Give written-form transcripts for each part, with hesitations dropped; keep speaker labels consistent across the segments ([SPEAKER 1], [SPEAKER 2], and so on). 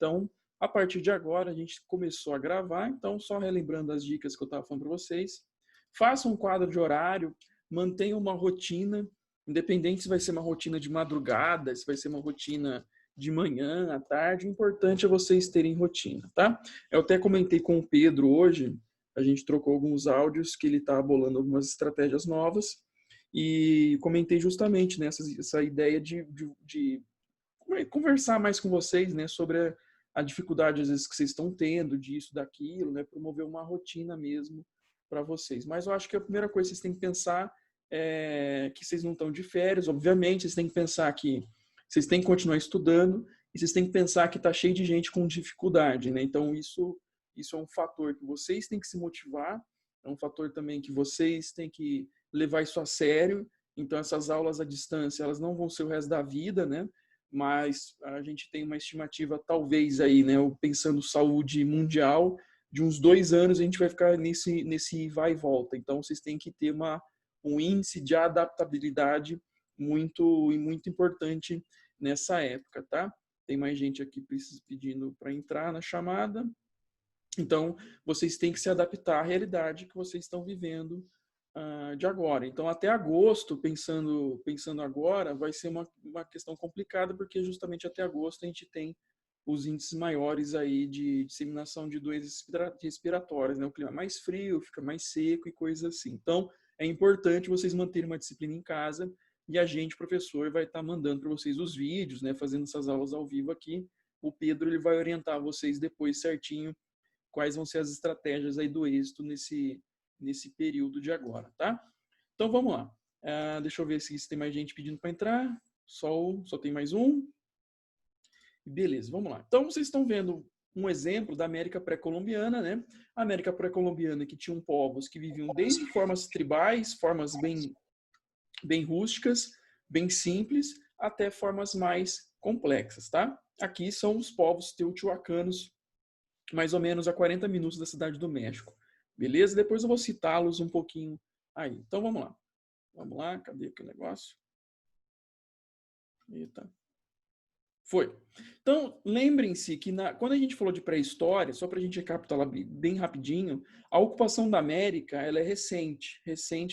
[SPEAKER 1] Então, a partir de agora, a gente começou a gravar, então, só relembrando as dicas que eu estava falando para vocês. Faça um quadro de horário, mantenha uma rotina, independente se vai ser uma rotina de madrugada, se vai ser uma rotina de manhã, à tarde, o importante é vocês terem rotina, tá? Eu até comentei com o Pedro hoje, a gente trocou alguns áudios que ele está bolando algumas estratégias novas e comentei justamente essa ideia de conversar mais com vocês, né, sobre a dificuldade às vezes que vocês estão tendo disso, daquilo, né, promover uma rotina mesmo para vocês. Mas eu acho que a primeira coisa que vocês têm que pensar é que vocês não estão de férias, obviamente, vocês têm que pensar que vocês têm que continuar estudando e vocês têm que pensar que está cheio de gente com dificuldade, né? Então isso é um fator que vocês têm que se motivar, é um fator também que vocês têm que levar isso a sério. Então essas aulas à distância, elas não vão ser o resto da vida, né? Mas a gente tem uma estimativa, talvez aí, né, pensando saúde mundial, de uns 2 anos a gente vai ficar nesse vai e volta. Então vocês têm que ter um índice de adaptabilidade muito importante nessa época, tá? Tem mais gente aqui pedindo para entrar na chamada. Então, vocês têm que se adaptar à realidade que vocês estão vivendo de agora. Então, até agosto, pensando agora, vai ser uma questão complicada, porque justamente até agosto a gente tem os índices maiores aí de disseminação de doenças respiratórias, né? O clima é mais frio, fica mais seco e coisas assim. Então, é importante vocês manterem uma disciplina em casa e a gente, professor, vai estar mandando para vocês os vídeos, né? Fazendo essas aulas ao vivo aqui. O Pedro ele vai orientar vocês depois certinho quais vão ser as estratégias aí do êxito nesse período de agora, tá? Então vamos lá. Deixa eu ver se tem mais gente pedindo para entrar. Só tem mais um. Beleza, vamos lá. Então vocês estão vendo um exemplo da América pré-colombiana, né? A América pré-colombiana que tinham povos que viviam desde formas tribais, formas bem rústicas, bem simples, até formas mais complexas, tá? Aqui são os povos teotihuacanos, mais ou menos a 40 minutos da cidade do México. Beleza? Depois eu vou citá-los um pouquinho aí. Então vamos lá. Vamos lá, cadê aqui o negócio? Eita. Foi. Então, lembrem-se que quando a gente falou de pré-história, só para a gente recapitular bem rapidinho, a ocupação da América ela é recente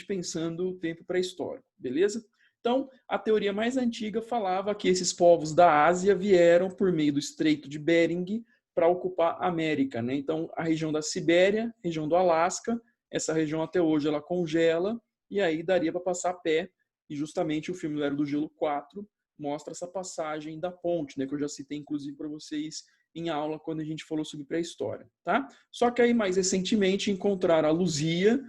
[SPEAKER 1] pensando o tempo pré-histórico, beleza? Então, a teoria mais antiga falava que esses povos da Ásia vieram por meio do Estreito de Bering para ocupar a América, né? Então, a região da Sibéria, região do Alasca, essa região até hoje ela congela e aí daria para passar a pé, e justamente o filme Era do Gelo 4 mostra essa passagem da ponte, né, que eu já citei inclusive para vocês em aula quando a gente falou sobre pré-história, tá? Só que aí mais recentemente encontraram a Luzia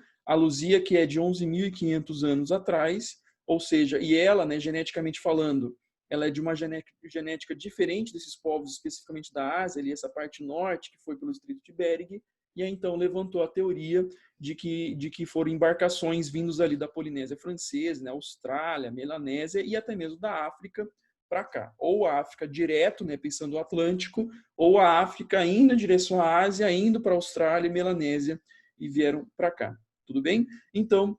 [SPEAKER 1] que é de 11.500 anos atrás, ou seja, e ela, né, geneticamente falando, ela é de uma genética diferente desses povos, especificamente da Ásia, ali essa parte norte que foi pelo Estreito de Bering, e aí então levantou a teoria de que foram embarcações vindos ali da Polinésia Francesa, né, Austrália, Melanésia e até mesmo da África para cá. Ou a África direto, né, pensando no Atlântico, ou a África indo em direção à Ásia, indo para a Austrália e Melanésia e vieram para cá. Tudo bem? Então,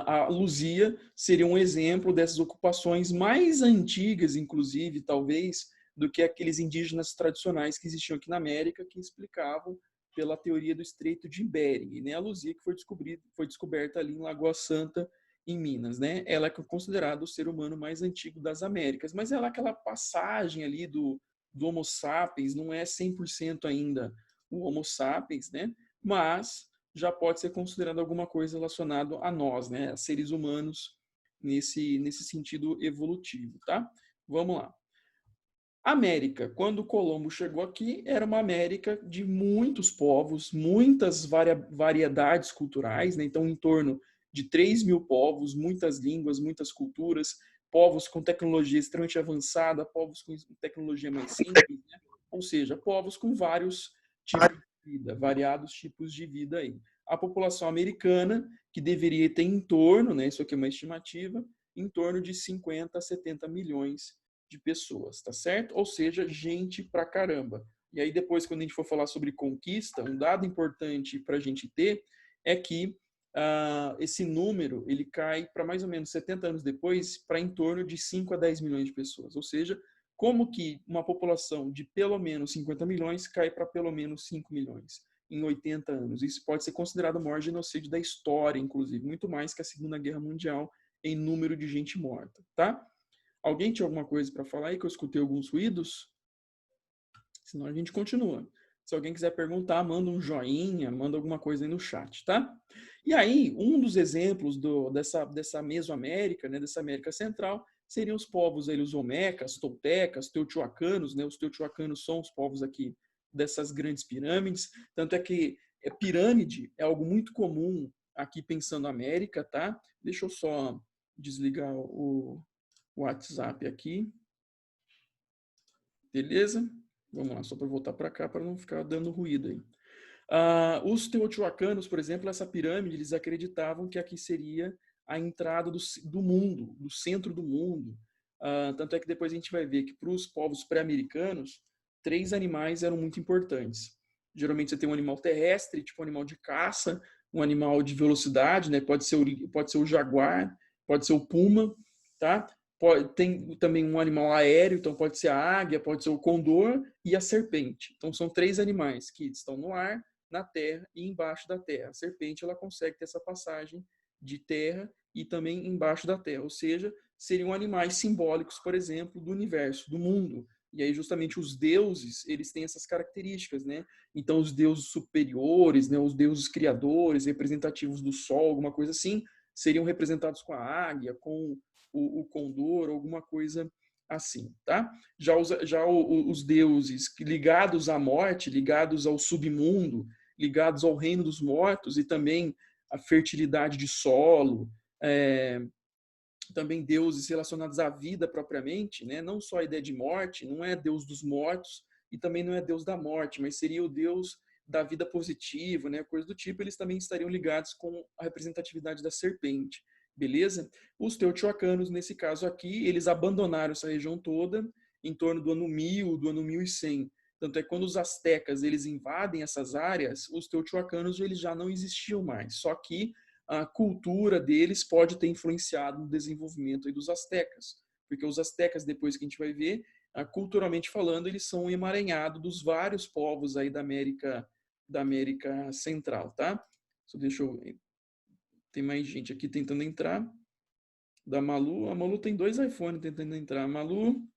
[SPEAKER 1] a Luzia seria um exemplo dessas ocupações mais antigas, inclusive, talvez, do que aqueles indígenas tradicionais que existiam aqui na América, que explicavam pela teoria do Estreito de Bering, né? A Luzia que foi descoberta ali em Lagoa Santa, em Minas, né? Ela é considerada o ser humano mais antigo das Américas, mas ela é aquela passagem ali do Homo sapiens, não é 100% ainda o Homo sapiens, né? Mas já pode ser considerado alguma coisa relacionada a nós, né? A seres humanos nesse sentido evolutivo, tá? Vamos lá. América, quando Colombo chegou aqui, era uma América de muitos povos, muitas variedades culturais, né? Então, em torno de 3.000 povos, muitas línguas, muitas culturas, povos com tecnologia extremamente avançada, povos com tecnologia mais simples, né? Ou seja, povos com vários tipos de vida, variados tipos de vida aí. A população americana, que deveria ter em torno, né? Isso aqui é uma estimativa, em torno de 50 a 70 milhões de pessoas, tá certo? Ou seja, gente pra caramba. E aí depois, quando a gente for falar sobre conquista, um dado importante para a gente ter é que esse número ele cai para mais ou menos 70 anos depois para em torno de 5 a 10 milhões de pessoas. Ou seja, como que uma população de pelo menos 50 milhões cai para pelo menos 5 milhões em 80 anos. Isso pode ser considerado o maior genocídio da história, inclusive, muito mais que a Segunda Guerra Mundial em número de gente morta, tá? Alguém tinha alguma coisa para falar aí, que eu escutei alguns ruídos? Senão a gente continua. Se alguém quiser perguntar, manda um joinha, manda alguma coisa aí no chat, tá? E aí, um dos exemplos dessa Mesoamérica, né, dessa América Central, seriam os povos aí, os Olmecas, Toltecas, Teotihuacanos, né? Os Teotihuacanos são os povos aqui dessas grandes pirâmides. Tanto é que pirâmide é algo muito comum aqui pensando na América, tá? Deixa eu só desligar o WhatsApp aqui. Beleza? Vamos lá, só para voltar para cá, para não ficar dando ruído aí. Os teotihuacanos, por exemplo, essa pirâmide, eles acreditavam que aqui seria a entrada do mundo, do centro do mundo. Tanto é que depois a gente vai ver que para os povos pré-americanos, 3 animais eram muito importantes. Geralmente você tem um animal terrestre, tipo um animal de caça, um animal de velocidade, né? Pode ser o jaguar, pode ser o puma, tá? Tem também um animal aéreo, então pode ser a águia, pode ser o condor e a serpente. Então são 3 animais que estão no ar, na terra e embaixo da terra. A serpente ela consegue ter essa passagem de terra e também embaixo da terra, ou seja, seriam animais simbólicos, por exemplo, do universo, do mundo. E aí justamente os deuses, eles têm essas características, né? Então os deuses superiores, né, os deuses criadores, representativos do sol, alguma coisa assim, seriam representados com a águia, com o condor, alguma coisa assim, tá? Já os deuses ligados à morte, ligados ao submundo, ligados ao reino dos mortos e também à fertilidade de solo, também deuses relacionados à vida propriamente, né? Não só a ideia de morte, não é Deus dos mortos e também não é Deus da morte, mas seria o Deus da vida positiva, né? Coisa do tipo, eles também estariam ligados com a representatividade da serpente, beleza? Os teotihuacanos, nesse caso aqui, eles abandonaram essa região toda em torno do ano 1000, do ano 1100. Tanto é que quando os astecas eles invadem essas áreas, os teotihuacanos eles já não existiam mais. Só que a cultura deles pode ter influenciado no desenvolvimento aí dos astecas, porque os astecas, depois que a gente vai ver, culturalmente falando, eles são um emaranhado dos vários povos aí da América Central, tá? Só deixa eu ver. Tem mais gente aqui tentando entrar. Da Malu. A Malu tem 2 iPhones tentando entrar. Malu, não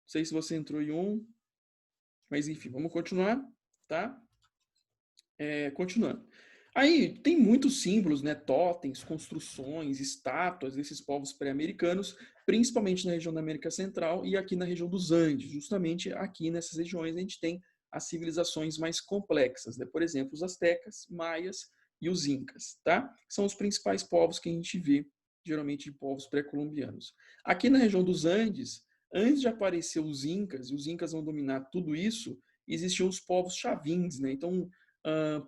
[SPEAKER 1] sei se você entrou em um. Mas enfim, vamos continuar, tá? Continuando. Aí tem muitos símbolos, né? Totens, construções, estátuas desses povos pré-americanos, principalmente na região da América Central e aqui na região dos Andes. Justamente aqui nessas regiões a gente tem as civilizações mais complexas, né? Por exemplo, os astecas, maias e os incas, tá? São os principais povos que a gente vê, geralmente de povos pré-colombianos. Aqui na região dos Andes, antes de aparecer os incas, e os incas vão dominar tudo isso, existiam os povos chavins, né? Então,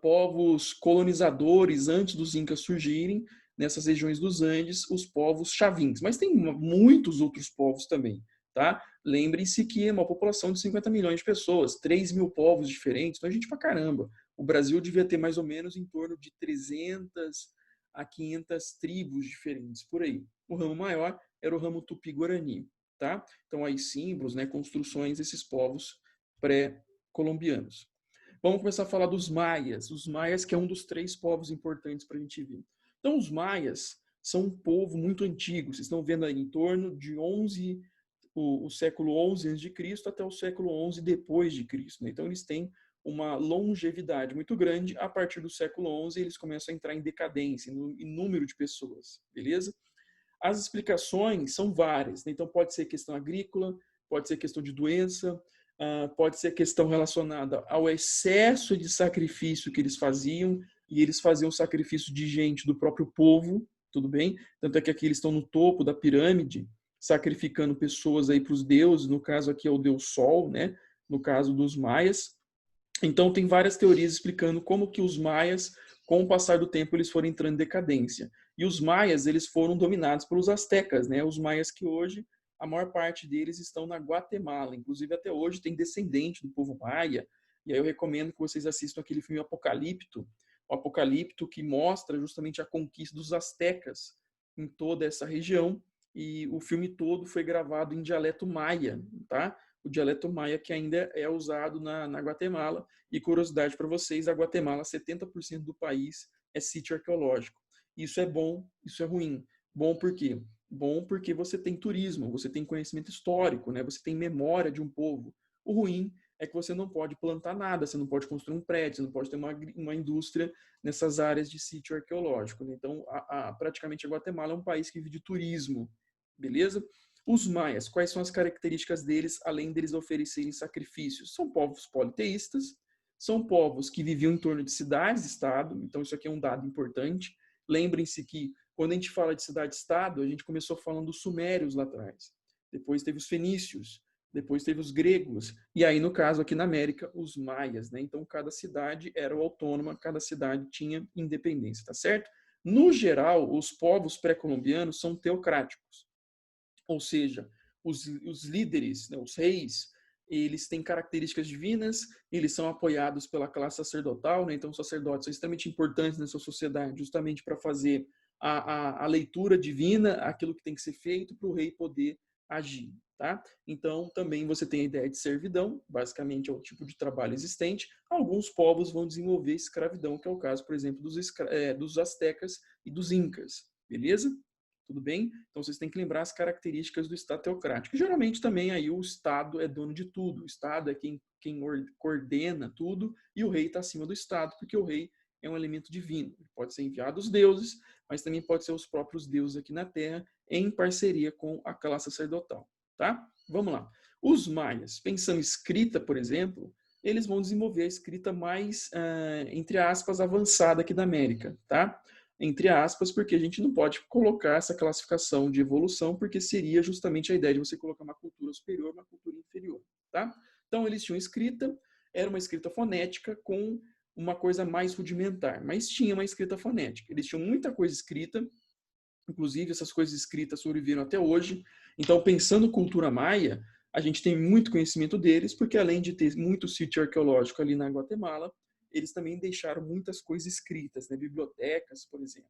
[SPEAKER 1] povos colonizadores antes dos incas surgirem nessas regiões dos Andes, os povos chavins. Mas tem muitos outros povos também, tá? Lembrem-se que é uma população de 50 milhões de pessoas, 3 mil povos diferentes, então é gente pra caramba. O Brasil devia ter mais ou menos em torno de 300 a 500 tribos diferentes, por aí. O ramo maior era o ramo Tupi-Guarani, tá? Então aí símbolos, né, construções desses povos pré-colombianos. Vamos começar a falar dos maias. Os maias, que é um dos 3 povos importantes para a gente ver. Então, os maias são um povo muito antigo. Vocês estão vendo aí em torno de o século 11 a.C. até o século 11 depois de Cristo. Então, eles têm uma longevidade muito grande. A partir do século 11, eles começam a entrar em decadência, em número de pessoas, beleza? As explicações são várias. Então, pode ser questão agrícola, pode ser questão de doença, pode ser questão relacionada ao excesso de sacrifício que eles faziam, e eles faziam sacrifício de gente do próprio povo, tudo bem? Tanto é que aqui eles estão no topo da pirâmide, sacrificando pessoas aí para os deuses, no caso aqui é o deus Sol, né? No caso dos maias. Então tem várias teorias explicando como que os maias, com o passar do tempo, eles foram entrando em decadência. E os maias, eles foram dominados pelos astecas, né? Os maias que hoje, a maior parte deles estão na Guatemala. Inclusive, até hoje, tem descendente do povo maia. E aí eu recomendo que vocês assistam aquele filme Apocalipto, o Apocalipto, que mostra justamente a conquista dos astecas em toda essa região. e o filme todo foi gravado em dialeto maia, tá? O dialeto maia que ainda é usado na Guatemala. E curiosidade para vocês, a Guatemala, 70% do país é sítio arqueológico. Isso é bom, isso é ruim. Bom por quê? Bom porque você tem turismo, você tem conhecimento histórico, né? Você tem memória de um povo. O ruim é que você não pode plantar nada, você não pode construir um prédio, você não pode ter uma indústria nessas áreas de sítio arqueológico. Né? Então, praticamente a Guatemala é um país que vive de turismo, beleza? Os maias, quais são as características deles, além deles oferecerem sacrifícios? São povos politeístas, são povos que viviam em torno de cidades-estado, então isso aqui é um dado importante. Lembrem-se que quando a gente fala de cidade-estado, a gente começou falando dos sumérios lá atrás. Depois teve os fenícios, depois teve os gregos, e aí, no caso, aqui na América, os maias, né? Então, cada cidade era autônoma, cada cidade tinha independência, tá certo? No geral, os povos pré-colombianos são teocráticos, ou seja, os líderes, né, os reis, eles têm características divinas, eles são apoiados pela classe sacerdotal, né? Então, os sacerdotes são extremamente importantes na sua sociedade, justamente para fazer a leitura divina, aquilo que tem que ser feito para o rei poder agir. Tá? Então, também você tem a ideia de servidão, basicamente é o tipo de trabalho existente. Alguns povos vão desenvolver escravidão, que é o caso, por exemplo, dos astecas e dos incas, beleza? Tudo bem? Então, vocês têm que lembrar as características do Estado teocrático. Geralmente, também, aí o Estado é dono de tudo. O Estado é quem coordena tudo e o rei está acima do Estado, porque o rei é um elemento divino. Ele pode ser enviado aos deuses, mas também pode ser os próprios deuses aqui na Terra, em parceria com a classe sacerdotal. Tá? Vamos lá. Os maias, pensando em escrita, por exemplo, eles vão desenvolver a escrita mais, entre aspas, avançada aqui da América, tá? Entre aspas, porque a gente não pode colocar essa classificação de evolução, porque seria justamente a ideia de você colocar uma cultura superior, uma cultura inferior, tá? Então, eles tinham escrita, era uma escrita fonética com uma coisa mais rudimentar, mas tinha uma escrita fonética. Eles tinham muita coisa escrita, inclusive essas coisas escritas sobreviveram até hoje. Então, pensando cultura maia, a gente tem muito conhecimento deles, porque além de ter muito sítio arqueológico ali na Guatemala, eles também deixaram muitas coisas escritas, né? Bibliotecas, por exemplo.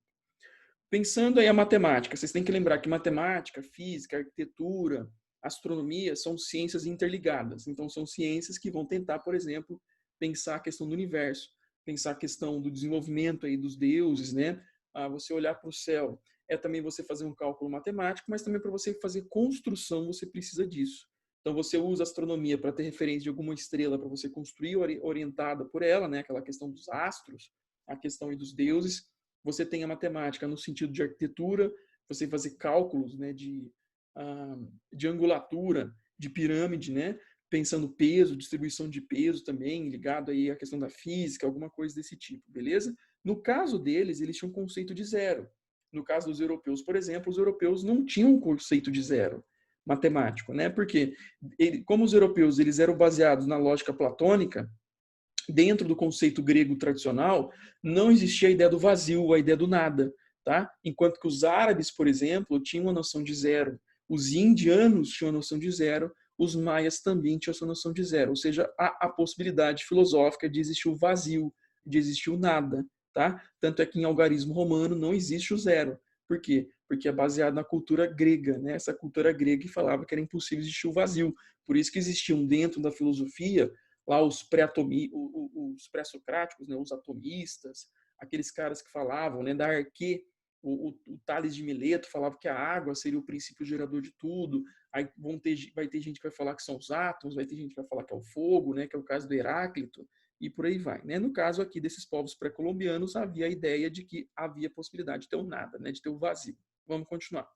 [SPEAKER 1] Pensando aí a matemática, vocês têm que lembrar que matemática, física, arquitetura, astronomia são ciências interligadas. Então, são ciências que vão tentar, por exemplo, pensar a questão do universo, pensar a questão do desenvolvimento aí dos deuses, né? Você olhar para o céu é também você fazer um cálculo matemático, mas também para você fazer construção você precisa disso. Então, você usa a astronomia para ter referência de alguma estrela para você construir orientada por ela, né? Aquela questão dos astros, a questão aí dos deuses. Você tem a matemática no sentido de arquitetura, você fazer cálculos, né, de angulatura, de pirâmide, né, pensando peso, distribuição de peso também, ligado aí à questão da física, alguma coisa desse tipo, beleza? No caso deles, eles tinham um conceito de zero. No caso dos europeus, por exemplo, os europeus não tinham um conceito de zero matemático, né? Porque como os europeus eles eram baseados na lógica platônica, dentro do conceito grego tradicional, não existia a ideia do vazio, a ideia do nada, tá? Enquanto que os árabes, por exemplo, tinham uma noção de zero, os indianos tinham a noção de zero, os maias também tinham essa noção de zero, ou seja, há a possibilidade filosófica de existir o vazio, de existir o nada, tá? Tanto é que em algarismo romano não existe o zero. Por quê? Porque é baseado na cultura grega, né? Essa cultura grega que falava que era impossível existir o vazio. Por isso que existiam dentro da filosofia lá os pré-socráticos, né, os atomistas, aqueles caras que falavam, né, da arquê, o Tales de Mileto falava que a água seria o princípio gerador de tudo. Aí vai ter gente que vai falar que são os átomos, vai ter gente que vai falar que é o fogo, né, que é o caso do Heráclito, e por aí vai. Né? No caso aqui desses povos pré-colombianos, havia a ideia de que havia possibilidade de ter o nada, né, de ter o vazio. Vamos continuar.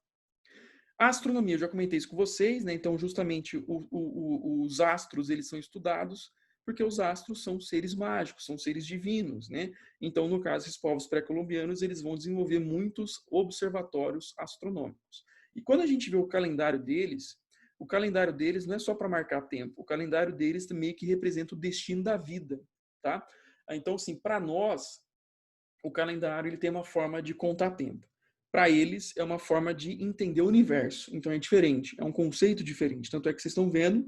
[SPEAKER 1] A astronomia, eu já comentei isso com vocês, né? Então, justamente, os astros, eles são estudados porque os astros são seres mágicos, são seres divinos, né? Então, no caso, esses povos pré-colombianos, eles vão desenvolver muitos observatórios astronômicos. E quando a gente vê o calendário deles não é só para marcar tempo, o calendário deles também que representa o destino da vida, tá? Então, assim, para nós, o calendário ele tem uma forma de contar tempo. Para eles, é uma forma de entender o universo. Então, é diferente, é um conceito diferente. Tanto é que vocês estão vendo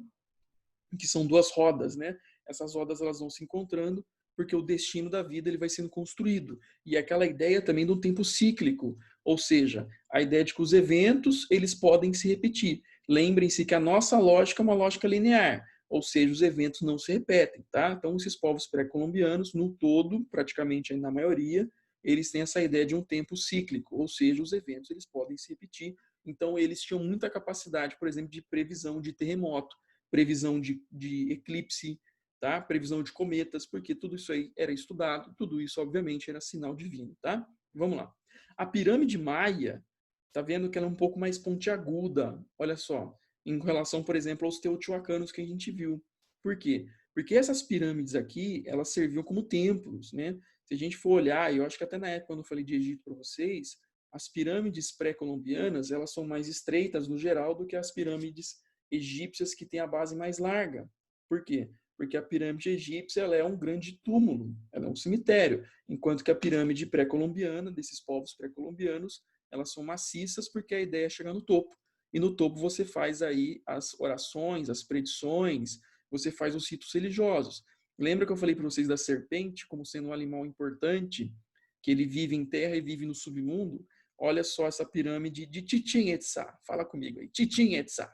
[SPEAKER 1] que são duas rodas, né? Essas rodas elas vão se encontrando porque o destino da vida ele vai sendo construído. E aquela ideia também do tempo cíclico, ou seja, A ideia de que os eventos, eles podem se repetir. Lembrem-se que a nossa lógica é uma lógica linear, ou seja, os eventos não se repetem, tá? Então, esses povos pré-colombianos, no todo, praticamente na maioria, eles têm essa ideia de um tempo cíclico, ou seja, os eventos eles podem se repetir. Então, eles tinham muita capacidade, por exemplo, de previsão de terremoto, previsão de eclipse, tá? Previsão de cometas, porque tudo isso aí era estudado, tudo isso, obviamente, era sinal divino, tá? Vamos lá. A pirâmide maia, tá vendo que ela é um pouco mais pontiaguda, olha só, em relação, por exemplo, aos teotihuacanos que a gente viu. Por quê? Porque essas pirâmides aqui, elas serviam como templos, né? Se a gente for olhar, e eu acho que até na época quando eu falei de Egito para vocês, as pirâmides pré-colombianas, elas são mais estreitas no geral do que as pirâmides egípcias que têm a base mais larga. Por quê? Porque a pirâmide egípcia ela é um grande túmulo, ela é um cemitério, enquanto que a pirâmide pré-colombiana, desses povos pré-colombianos, elas são maciças porque a ideia é chegar no topo. E no topo você faz aí as orações, as predições, você faz os ritos religiosos. Lembra que eu falei para vocês da serpente como sendo um animal importante, que ele vive em terra e vive no submundo? Olha só essa pirâmide de Chichén Itzá. Fala comigo aí. Chichén Itzá.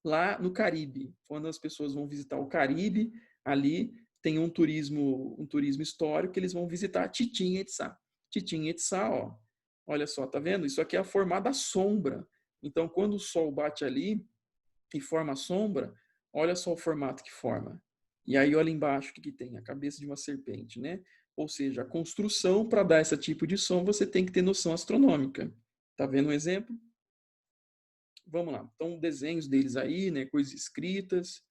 [SPEAKER 1] Lá no Caribe, quando as pessoas vão visitar o Caribe, ali tem um turismo histórico que eles vão visitar Chichén Itzá. Chichén Itzá, ó, olha só, tá vendo? Isso aqui é a formada sombra. Então, quando o sol bate ali e forma a sombra, olha só o formato que forma. E aí olha embaixo o que tem, a cabeça de uma serpente, né? Ou seja, a construção para dar esse tipo de som, você tem que ter noção astronômica. Tá vendo um exemplo? Vamos lá. Então, desenhos deles aí, né? Coisas escritas.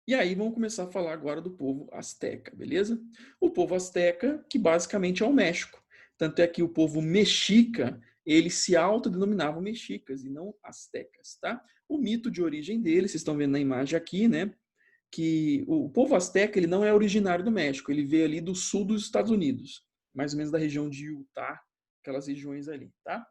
[SPEAKER 1] E aí vamos começar a falar agora do povo asteca, beleza? O povo asteca, que basicamente é o México. Tanto é que o povo mexica, eles se autodenominavam mexicas e não astecas, tá? O mito de origem deles, vocês estão vendo na imagem aqui, né? Que o povo asteca, ele não é originário do México, ele veio ali do sul dos Estados Unidos, mais ou menos da região de Utah, aquelas regiões ali, tá?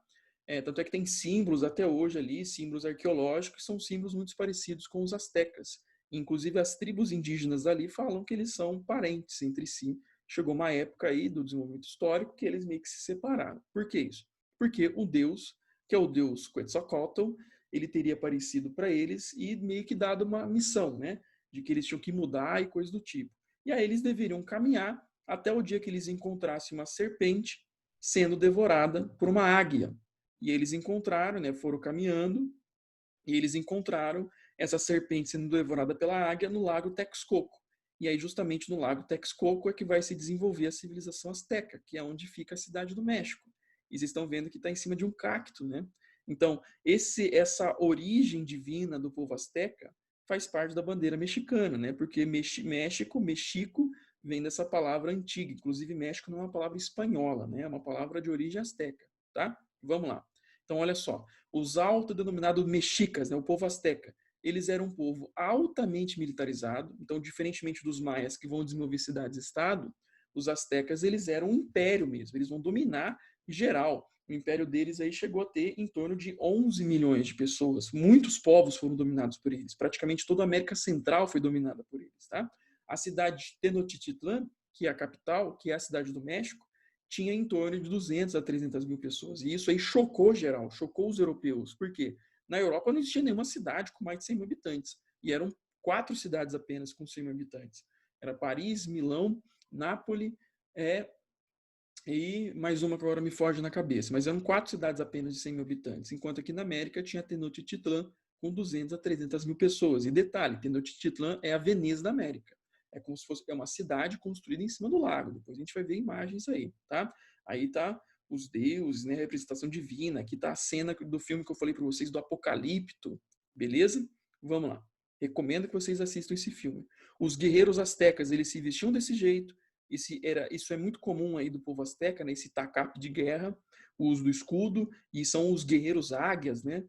[SPEAKER 1] Tanto é que tem símbolos até hoje ali, símbolos arqueológicos, que são símbolos muito parecidos com os astecas. Inclusive, as tribos indígenas ali falam que eles são parentes entre si. Chegou uma época aí do desenvolvimento histórico que eles meio que se separaram. Por que isso? Porque o deus, que é o deus Quetzalcoatl, ele teria aparecido para eles e meio que dado uma missão, né? De que eles tinham que mudar e coisa do tipo. E aí eles deveriam caminhar até o dia que eles encontrassem uma serpente sendo devorada por uma águia. E eles encontraram, né, foram caminhando, e eles encontraram essa serpente sendo devorada pela águia no lago Texcoco. E aí, justamente no lago Texcoco, é que vai se desenvolver a civilização asteca, que é onde fica a cidade do México. E vocês estão vendo que está em cima de um cacto, né? Então, essa origem divina do povo asteca faz parte da bandeira mexicana, né? Porque Mexico, vem dessa palavra antiga. Inclusive, México não é uma palavra espanhola, né? É uma palavra de origem asteca, tá? Vamos lá. Então, olha só. Os autodenominados mexicas, né? O povo asteca, eles eram um povo altamente militarizado. Então, diferentemente dos maias que vão desenvolver cidades-estado, os astecas eles eram um império mesmo. Eles vão dominar geral. O império deles aí chegou a ter em torno de 11 milhões de pessoas. Muitos povos foram dominados por eles. Praticamente toda a América Central foi dominada por eles, tá? A cidade de Tenochtitlan, que é a capital, que é a cidade do México, tinha em torno de 200 a 300 mil pessoas. E isso aí chocou geral, chocou os europeus. Por quê? Na Europa não existia nenhuma cidade com mais de 100 mil habitantes. E eram 4 cidades apenas com 100 mil habitantes. Era Paris, Milão, Nápoles, e mais uma que agora me foge na cabeça. Mas eram 4 cidades apenas de 100 mil habitantes. Enquanto aqui na América tinha Tenochtitlan com 200 a 300 mil pessoas. E detalhe, Tenochtitlan é a Veneza da América. É como se fosse uma cidade construída em cima do lago. Depois a gente vai ver imagens aí, tá? Aí tá os deuses, né, a representação divina. Aqui tá a cena do filme que eu falei para vocês do Apocalipto, beleza? Vamos lá. Recomendo que vocês assistam esse filme. Os guerreiros astecas, eles se vestiam desse jeito. Isso é muito comum aí do povo asteca, né? Esse tacape de guerra, o uso do escudo, e são os guerreiros águias, né?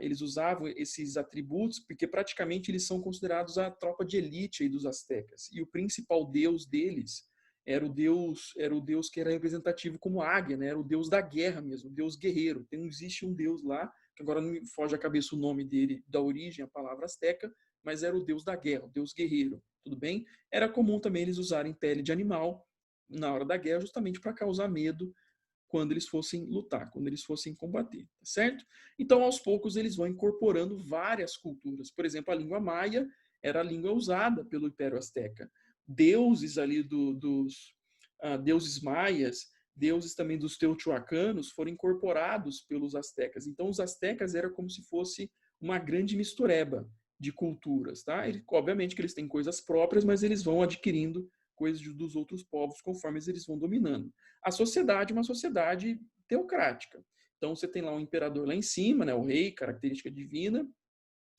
[SPEAKER 1] Eles usavam esses atributos porque praticamente eles são considerados a tropa de elite aí dos astecas. E o principal deus deles era o deus que era representativo como águia, né? Era o deus da guerra mesmo, o deus guerreiro. Existe um deus lá, que agora não me foge a cabeça o nome dele, da origem, a palavra asteca, mas era o deus da guerra, o deus guerreiro, tudo bem? Era comum também eles usarem pele de animal na hora da guerra, justamente para causar medo quando eles fossem lutar, quando eles fossem combater, tá certo? Então, aos poucos, eles vão incorporando várias culturas. Por exemplo, a língua maia era a língua usada pelo Império Azteca. Deuses ali dos deuses maias, deuses também dos teotihuacanos foram incorporados pelos astecas. Então, os astecas era como se fosse uma grande mistureba de culturas, tá? Obviamente que eles têm coisas próprias, mas eles vão adquirindo coisas dos outros povos conforme eles vão dominando. A sociedade é uma sociedade teocrática. Então, você tem lá um imperador lá em cima, né, o rei, característica divina.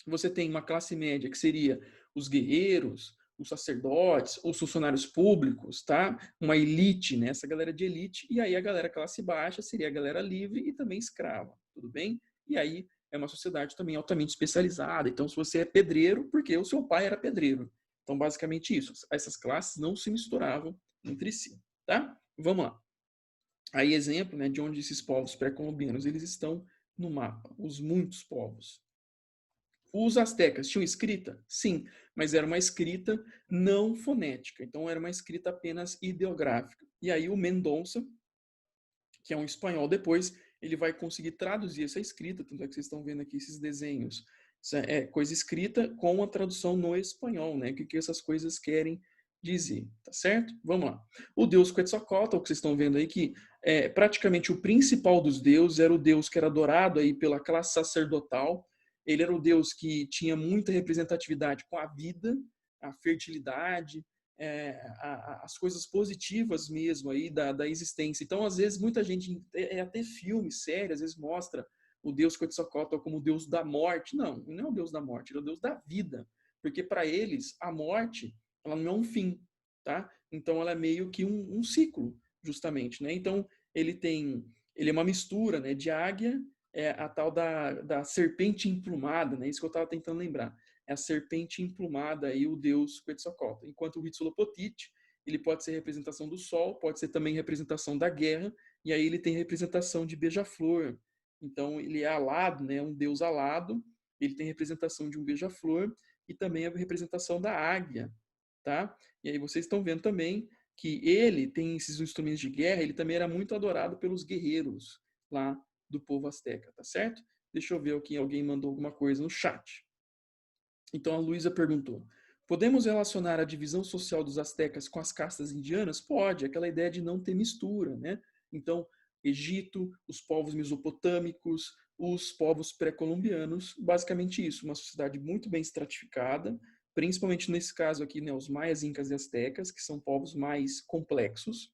[SPEAKER 1] Você tem uma classe média que seria os guerreiros, os sacerdotes, os funcionários públicos, tá? Uma elite, né? Essa galera de elite. E aí a galera classe baixa seria a galera livre e também escrava, tudo bem? E aí é uma sociedade também altamente especializada. Então, se você é pedreiro, porque o seu pai era pedreiro. Então, basicamente isso. Essas classes não se misturavam entre si, tá? Vamos lá. Aí, exemplo, né, de onde esses povos pré-colombianos eles estão no mapa. Os muitos povos. Os astecas tinham escrita? Sim, mas era uma escrita não fonética. Então, era uma escrita apenas ideográfica. E aí, o Mendonça, que é um espanhol depois, ele vai conseguir traduzir essa escrita, tanto é que vocês estão vendo aqui esses desenhos. Isso é coisa escrita com a tradução no espanhol, né? O que essas coisas querem dizer, tá certo? Vamos lá. O deus Quetzalcóatl, que vocês estão vendo aí, que é praticamente o principal dos deuses, era o deus que era adorado aí pela classe sacerdotal. Ele era o deus que tinha muita representatividade com a vida, a fertilidade, as coisas positivas mesmo aí da existência. Então, às vezes, muita gente, até filme, série, às vezes mostra o deus Quetzalcóatl como o deus da morte. Não, não é o deus da morte, ele é o deus da vida. Porque para eles, a morte, ela não é um fim, tá? Então, ela é meio que um ciclo, justamente, né? Então, ele é uma mistura, né, de águia, a tal da serpente emplumada, né? Isso que eu estava tentando lembrar. É a serpente emplumada aí, o deus Quetzalcóatl. Enquanto o Huitzilopochtli, ele pode ser representação do sol, pode ser também representação da guerra, e aí ele tem representação de beija-flor. Então ele é alado, né, um deus alado, ele tem representação de um beija-flor e também a representação da águia, tá? E aí vocês estão vendo também que ele tem esses instrumentos de guerra, ele também era muito adorado pelos guerreiros lá do povo asteca, tá certo? Deixa eu ver aqui, alguém mandou alguma coisa no chat. Então a Luísa perguntou: podemos relacionar a divisão social dos astecas com as castas indianas? Pode, aquela ideia de não ter mistura, né? Então, Egito, os povos mesopotâmicos, os povos pré-colombianos, basicamente isso, uma sociedade muito bem estratificada, principalmente nesse caso aqui, né, os maias, incas e astecas, que são povos mais complexos.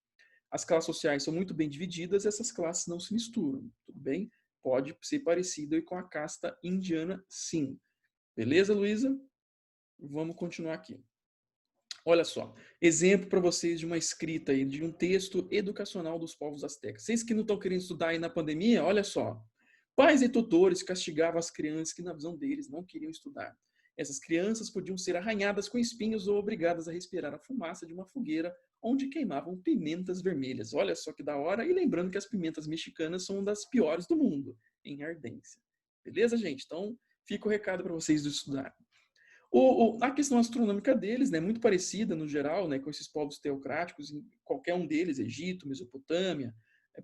[SPEAKER 1] As classes sociais são muito bem divididas, essas classes não se misturam, tudo bem? Pode ser parecido com a casta indiana, sim. Beleza, Luísa? Vamos continuar aqui. Olha só, exemplo para vocês de uma escrita aí, de um texto educacional dos povos astecas. Vocês que não estão querendo estudar aí na pandemia, olha só. Pais e tutores castigavam as crianças que, na visão deles, não queriam estudar. Essas crianças podiam ser arranhadas com espinhos ou obrigadas a respirar a fumaça de uma fogueira onde queimavam pimentas vermelhas. Olha só que da hora. E lembrando que as pimentas mexicanas são uma das piores do mundo, em ardência. Beleza, gente? Então, fica o recado para vocês de estudar. A questão astronômica deles, né, muito parecida no geral, né, com esses povos teocráticos, em qualquer um deles, Egito, Mesopotâmia,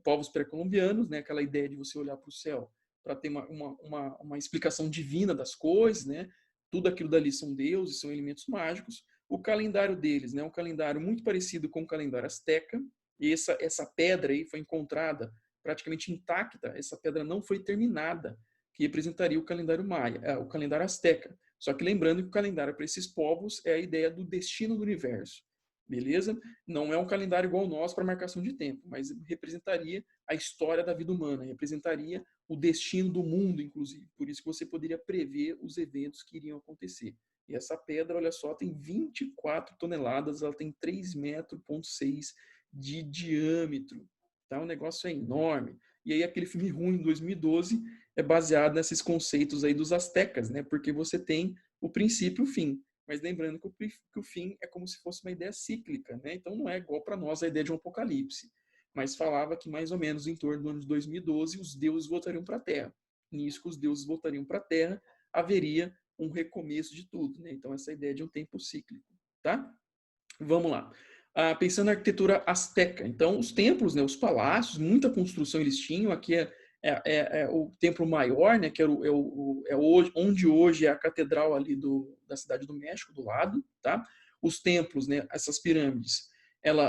[SPEAKER 1] povos pré-colombianos, né, aquela ideia de você olhar para o céu para ter uma explicação divina das coisas, né, tudo aquilo dali são deuses, são elementos mágicos. O calendário deles, né, um calendário muito parecido com o calendário asteca, e essa pedra aí foi encontrada praticamente intacta, essa pedra não foi terminada, que representaria o calendário maia, o calendário asteca. Só que lembrando que o calendário para esses povos é a ideia do destino do universo. Beleza? Não é um calendário igual ao nosso para marcação de tempo, mas representaria a história da vida humana, representaria o destino do mundo, inclusive. Por isso que você poderia prever os eventos que iriam acontecer. E essa pedra, olha só, tem 24 toneladas, ela tem 3,6 metros de diâmetro. Tá? O negócio é enorme. E aí aquele filme ruim, de 2012, é baseado nesses conceitos aí dos astecas, né? Porque você tem o princípio e o fim. Mas lembrando que o fim é como se fosse uma ideia cíclica, né? Então não é igual para nós a ideia de um apocalipse. Mas falava que mais ou menos em torno do ano de 2012 os deuses voltariam para a Terra. Nisso que os deuses voltariam para a Terra, haveria um recomeço de tudo, né? Então essa ideia de um tempo cíclico, tá? Vamos lá. pensando na arquitetura asteca. Então, os templos, né, os palácios, muita construção eles tinham. Aqui é o templo maior, né, que onde hoje é a catedral ali da cidade do México, do lado, tá? Os templos, né, essas pirâmides,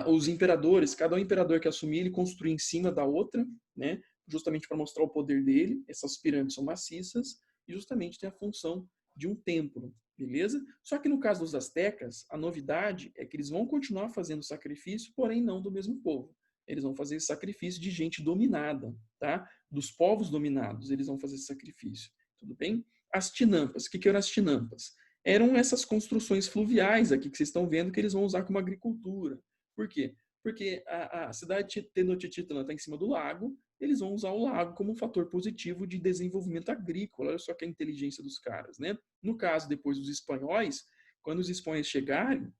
[SPEAKER 1] os imperadores, cada um imperador que assumia, ele construía em cima da outra, né, justamente para mostrar o poder dele. Essas pirâmides são maciças e justamente tem a função de um templo, beleza? Só que no caso dos astecas, a novidade é que eles vão continuar fazendo sacrifício, porém não do mesmo povo. Eles vão fazer esse sacrifício de gente dominada, tá? Dos povos dominados, eles vão fazer esse sacrifício, tudo bem? As tinampas, o que eram as tinampas? Eram essas construções fluviais aqui que vocês estão vendo que eles vão usar como agricultura. Por quê? Porque a cidade de Tenochtitlan está em cima do lago, eles vão usar o lago como um fator positivo de desenvolvimento agrícola. Olha só que a inteligência dos caras, né? No caso, depois dos espanhóis, quando os espanhóis chegarem,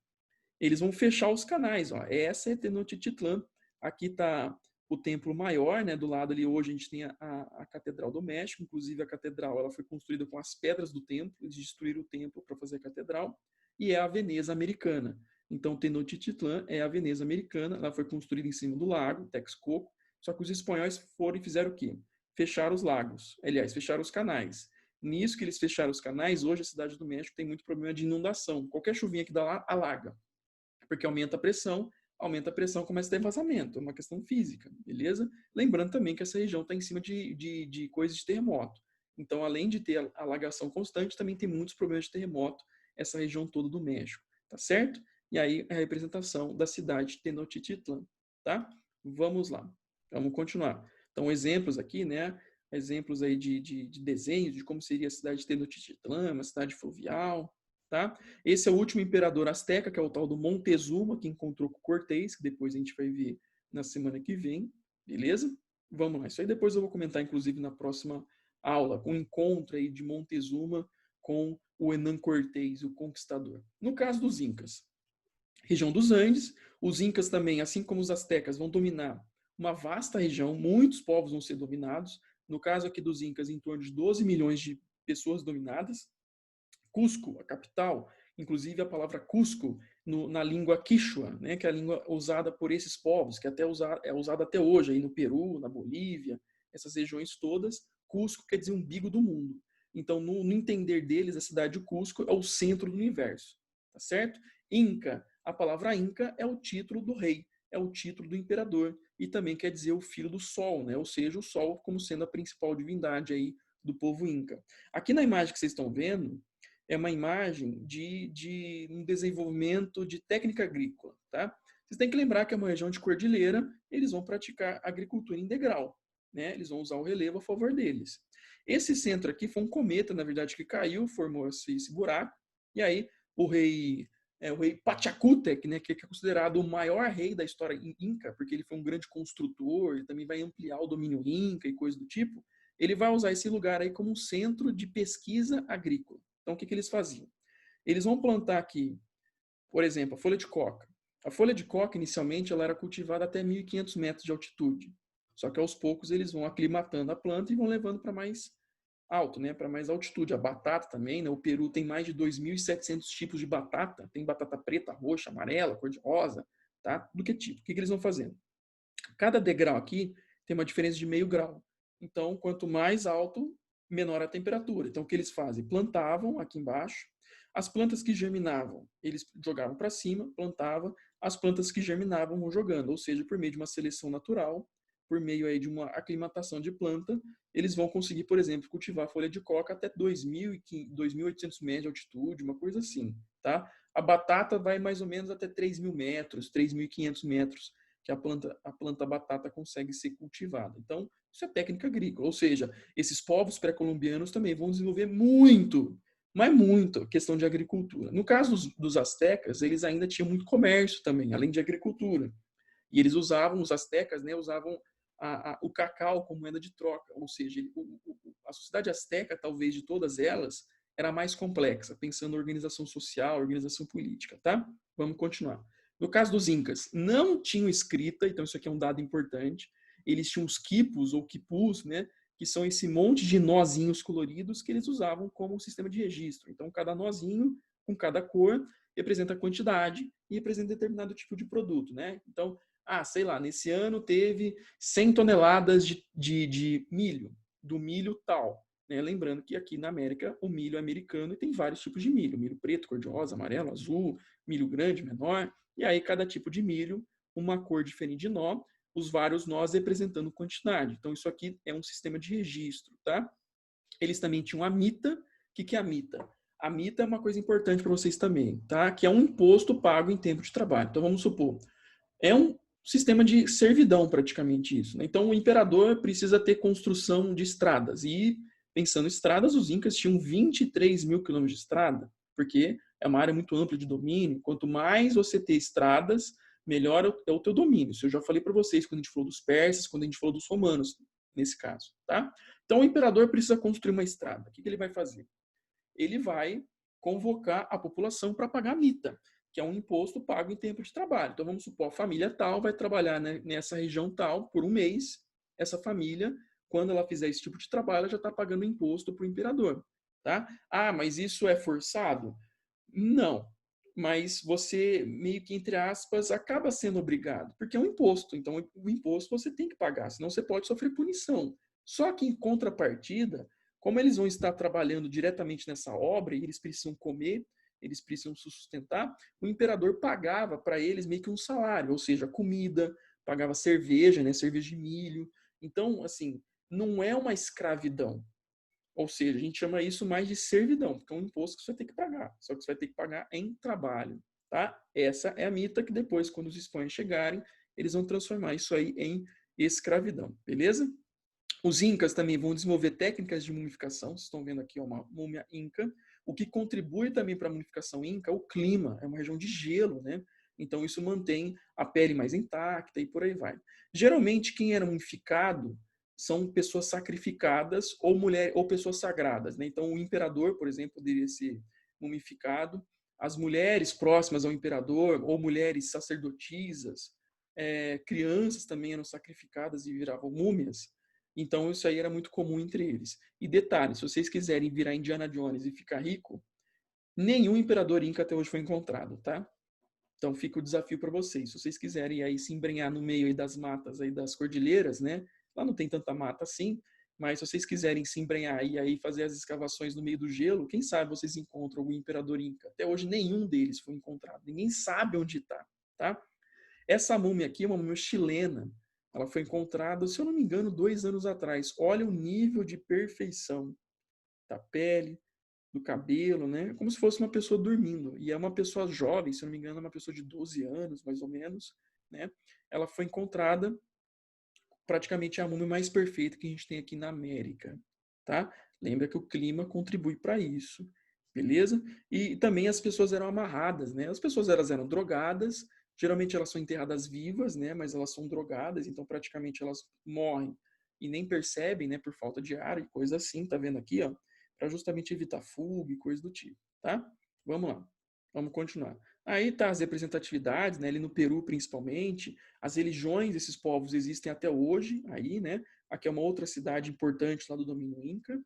[SPEAKER 1] eles vão fechar os canais. Ó. Essa é Tenochtitlan. Aqui está o templo maior, né? Do lado ali hoje a gente tem a Catedral do México. Inclusive a catedral ela foi construída com as pedras do templo. Eles destruíram o templo para fazer a catedral. E é a Veneza americana. Então Tenochtitlan é a Veneza americana. Ela foi construída em cima do lago, Texcoco. Só que os espanhóis foram e fizeram o quê? Fecharam os lagos. Aliás, fecharam os canais. Nisso que eles fecharam os canais, hoje a cidade do México tem muito problema de inundação. Qualquer chuvinha que dá lá, alaga. Porque aumenta a pressão, começa a ter vazamento. É uma questão física, beleza? Lembrando também que essa região está em cima de coisas de terremoto. Então, além de ter alagação constante, também tem muitos problemas de terremoto, essa região toda do México, tá certo? E aí a representação da cidade de Tenochtitlan, tá? Vamos lá, vamos continuar. Então, exemplos aqui, né? Exemplos aí de desenhos de como seria a cidade de Tenochtitlan, uma cidade fluvial, tá? Esse é o último imperador asteca, que é o tal do Montezuma, que encontrou com Cortés, que depois a gente vai ver na semana que vem, beleza? Vamos lá, isso aí depois eu vou comentar, inclusive, na próxima aula, o encontro aí de Montezuma com o Hernán Cortés, o conquistador. No caso dos Incas, região dos Andes, os Incas também, assim como os astecas, vão dominar uma vasta região, muitos povos vão ser dominados. No caso aqui dos Incas, em torno de 12 milhões de pessoas dominadas. Cusco, a capital, inclusive a palavra Cusco na língua Quichua, né, que é a língua usada por esses povos, que é usada até hoje aí no Peru, na Bolívia, essas regiões todas. Cusco quer dizer umbigo do mundo. Então, no entender deles, a cidade de Cusco é o centro do universo, tá certo? Inca, a palavra Inca é o título do rei, é o título do imperador e também quer dizer o filho do sol, né? Ou seja, o sol como sendo a principal divindade aí do povo Inca. Aqui na imagem que vocês estão vendo, é uma imagem de um desenvolvimento de técnica agrícola, tá? Vocês têm que lembrar que é uma região de cordilheira, eles vão praticar agricultura em degrau, né? Eles vão usar o relevo a favor deles. Esse centro aqui foi um cometa, na verdade, que caiu, formou esse buraco, e aí o rei Pachacútec, né, que é considerado o maior rei da história inca, porque ele foi um grande construtor, e também vai ampliar o domínio inca e coisa do tipo, ele vai usar esse lugar aí como um centro de pesquisa agrícola. Então, o que eles faziam? Eles vão plantar aqui, por exemplo, a folha de coca. A folha de coca, inicialmente, ela era cultivada até 1.500 metros de altitude. Só que aos poucos eles vão aclimatando a planta e vão levando para mais alto, né? Para mais altitude. A batata também, né? O Peru tem mais de 2.700 tipos de batata. Tem batata preta, roxa, amarela, cor-de-rosa, tá? Do que tipo. O que eles vão fazendo? Cada degrau aqui tem uma diferença de meio grau. Então, quanto mais alto, menor a temperatura. Então, o que eles fazem? Plantavam aqui embaixo. As plantas que germinavam, eles jogavam para cima, plantavam. As plantas que germinavam vão jogando, ou seja, por meio de uma seleção natural, por meio aí de uma aclimatação de planta, eles vão conseguir, por exemplo, cultivar folha de coca até 2.800 metros de altitude, uma coisa assim, tá? A batata vai mais ou menos até 3.000 metros, 3.500 metros que a planta batata consegue ser cultivada. Então, isso é técnica agrícola, ou seja, esses povos pré-colombianos também vão desenvolver muito, mas muito, a questão de agricultura. No caso dos astecas, eles ainda tinham muito comércio também, além de agricultura. E eles usavam, os astecas, né, usavam o cacau como moeda de troca, ou seja, a sociedade asteca, talvez de todas elas, era mais complexa, pensando em organização social, organização política, tá? Vamos continuar. No caso dos incas, não tinham escrita, então isso aqui é um dado importante. Eles tinham os quipus ou quipus, né, que são esse monte de nozinhos coloridos que eles usavam como um sistema de registro. Então, cada nozinho com cada cor, representa a quantidade e representa determinado tipo de produto, né? Então, sei lá, nesse ano teve 100 toneladas de milho, do milho tal. Né? Lembrando que aqui na América o milho é americano e tem vários tipos de milho. Milho preto, cor-de-rosa, amarelo, azul, milho grande, menor. E aí cada tipo de milho, uma cor diferente de nó, os vários nós representando quantidade. Então isso aqui é um sistema de registro, tá? Eles também tinham a mita. O que é a mita? A mita é uma coisa importante para vocês também, tá? Que é um imposto pago em tempo de trabalho. Então vamos supor, é um sistema de servidão praticamente isso. Né? Então o imperador precisa ter construção de estradas. E pensando em estradas, os incas tinham 23 mil quilômetros de estrada, porque é uma área muito ampla de domínio. Quanto mais você ter estradas, melhor é o teu domínio. Isso eu já falei para vocês quando a gente falou dos persas, quando a gente falou dos romanos, nesse caso. Tá? Então o imperador precisa construir uma estrada. O que ele vai fazer? Ele vai convocar a população para pagar a mita, que é um imposto pago em tempo de trabalho. Então, vamos supor, a família tal vai trabalhar nessa região tal por um mês. Essa família, quando ela fizer esse tipo de trabalho, ela já está pagando imposto para o imperador. Tá? Mas isso é forçado? Não. Mas você, meio que, entre aspas, acaba sendo obrigado, porque é um imposto. Então, o imposto você tem que pagar, senão você pode sofrer punição. Só que, em contrapartida, como eles vão estar trabalhando diretamente nessa obra e eles precisam comer, eles precisam se sustentar, o imperador pagava para eles meio que um salário, ou seja, comida, pagava cerveja, né, cerveja de milho. Então, assim, não é uma escravidão. Ou seja, a gente chama isso mais de servidão, porque é um imposto que você vai ter que pagar, só que você vai ter que pagar em trabalho. Tá? Essa é a mita que depois, quando os espanhóis chegarem, eles vão transformar isso aí em escravidão, beleza? Os incas também vão desenvolver técnicas de mumificação. Vocês estão vendo aqui uma múmia inca. O que contribui também para a mumificação inca é o clima. É uma região de gelo, né? Então isso mantém a pele mais intacta e por aí vai. Geralmente quem era mumificado são pessoas sacrificadas ou mulher ou pessoas sagradas, né? Então o imperador, por exemplo, poderia ser mumificado. As mulheres próximas ao imperador ou mulheres sacerdotisas, crianças também eram sacrificadas e viravam múmias. Então, isso aí era muito comum entre eles. E detalhe, se vocês quiserem virar Indiana Jones e ficar rico, nenhum imperador inca até hoje foi encontrado, tá? Então, fica o desafio para vocês. Se vocês quiserem aí se embrenhar no meio aí das matas aí das cordilheiras, né? Lá não tem tanta mata assim, mas se vocês quiserem se embrenhar e aí fazer as escavações no meio do gelo, quem sabe vocês encontram algum imperador inca. Até hoje nenhum deles foi encontrado. Ninguém sabe onde está, tá? Essa múmia aqui é uma múmia chilena. Ela foi encontrada, se eu não me engano, 2 anos atrás. Olha o nível de perfeição da pele, do cabelo, né? Como se fosse uma pessoa dormindo. E é uma pessoa jovem, se eu não me engano, é uma pessoa de 12 anos, mais ou menos, né? Ela foi encontrada, praticamente a múmia mais perfeita que a gente tem aqui na América, tá? Lembra que o clima contribui para isso, beleza? E também as pessoas eram amarradas, né? As pessoas elas eram drogadas, geralmente elas são enterradas vivas, né? Mas elas são drogadas, então praticamente elas morrem e nem percebem, né? Por falta de ar e coisa assim, tá vendo aqui, ó? Para justamente evitar fuga e coisa do tipo, tá? Vamos lá, vamos continuar. Aí tá as representatividades, né? Ali no Peru principalmente, as religiões desses povos existem até hoje, aí, né? Aqui é uma outra cidade importante lá do domínio Inca,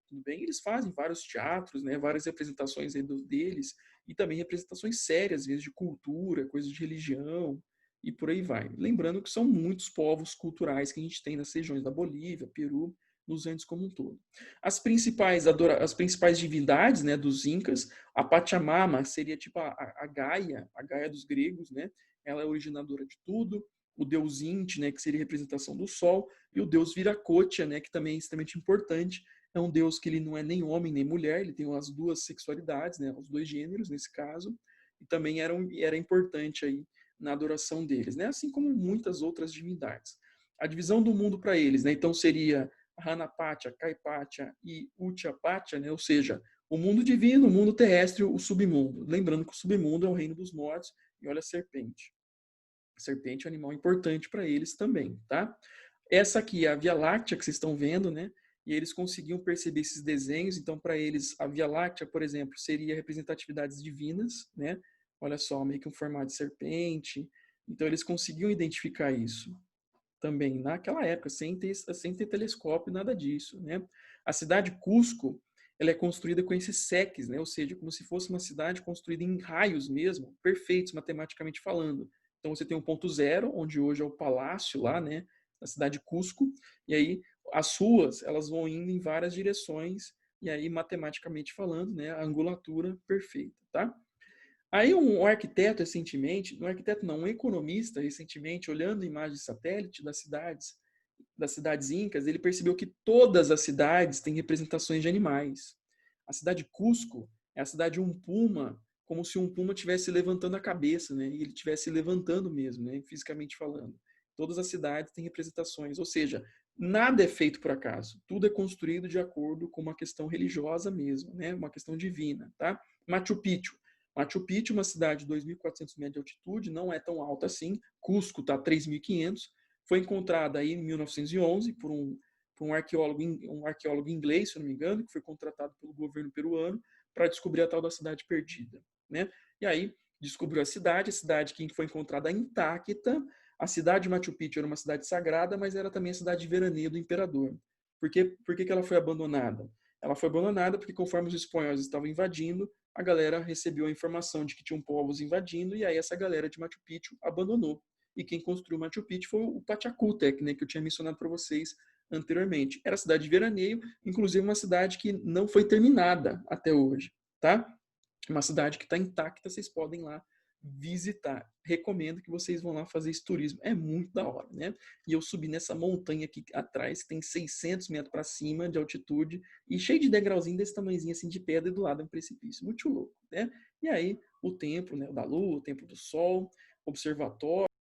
[SPEAKER 1] tudo bem? Eles fazem vários teatros, né? Várias representações aí deles, e também representações sérias, às vezes de cultura, coisas de religião, e por aí vai. Lembrando que são muitos povos culturais que a gente tem nas regiões da Bolívia, Peru, nos Andes como um todo. As principais divindades, né, dos Incas, a Pachamama seria tipo a Gaia dos gregos, né? Ela é originadora de tudo. O deus Inti, né, que seria a representação do sol, e o deus Viracocha, né, que também é extremamente importante. É um deus que ele não é nem homem nem mulher, ele tem as duas sexualidades, né, os dois gêneros nesse caso, e também era importante aí na adoração deles, né, assim como muitas outras divindades. A divisão do mundo para eles, né, então seria Hanapacha, Kaipacha e Utchapacha, né, ou seja, o mundo divino, o mundo terrestre, o submundo. Lembrando que o submundo é o reino dos mortos, e olha a serpente. A serpente é um animal importante para eles também, tá? Essa aqui é a Via Láctea que vocês estão vendo, né? E eles conseguiam perceber esses desenhos. Então, para eles, a Via Láctea, por exemplo, seria representatividades divinas, né? Olha só, meio que um formato de serpente. Então, eles conseguiam identificar isso também naquela época, sem ter telescópio, nada disso, né? A cidade Cusco, ela é construída com esses seques, né? Ou seja, como se fosse uma cidade construída em raios mesmo, perfeitos matematicamente falando. Então você tem um ponto zero, onde hoje é o palácio lá, né, na cidade de Cusco, e aí as ruas, elas vão indo em várias direções, e aí matematicamente falando, né, a angulatura perfeita, tá? Aí um arquiteto recentemente, um arquiteto não, um economista recentemente, olhando imagens de satélite das cidades incas, ele percebeu que todas as cidades têm representações de animais. A cidade de Cusco é a cidade de um puma, como se um puma estivesse levantando a cabeça, né? E ele estivesse levantando mesmo, né? Fisicamente falando. Todas as cidades têm representações, ou seja, nada é feito por acaso. Tudo é construído de acordo com uma questão religiosa mesmo, né? Uma questão divina, tá? Machu Picchu. Machu Picchu, uma cidade de 2.400 metros de altitude, não é tão alta assim. Cusco está a 3.500. Foi encontrada aí em 1911 por um arqueólogo inglês, se eu não me engano, que foi contratado pelo governo peruano para descobrir a tal da cidade perdida, né? E aí descobriu a cidade que foi encontrada intacta. A cidade de Machu Picchu era uma cidade sagrada, mas era também a cidade de veraneio do imperador. Por que ela foi abandonada? Ela foi abandonada porque conforme os espanhóis estavam invadindo, a galera recebeu a informação de que tinham povos invadindo, e aí essa galera de Machu Picchu abandonou. E quem construiu Machu Picchu foi o Pachacútec, né, que eu tinha mencionado para vocês anteriormente. Era a cidade de veraneio, inclusive uma cidade que não foi terminada até hoje, tá? Uma cidade que está intacta, vocês podem lá visitar. Recomendo que vocês vão lá fazer esse turismo. É muito da hora, né? E eu subi nessa montanha aqui atrás, que tem 600 metros para cima de altitude, e cheio de degrauzinho desse tamanhozinho assim de pedra, e do lado é um precipício. Muito louco, né? E aí, o templo, né, da lua, o templo do sol, observatório,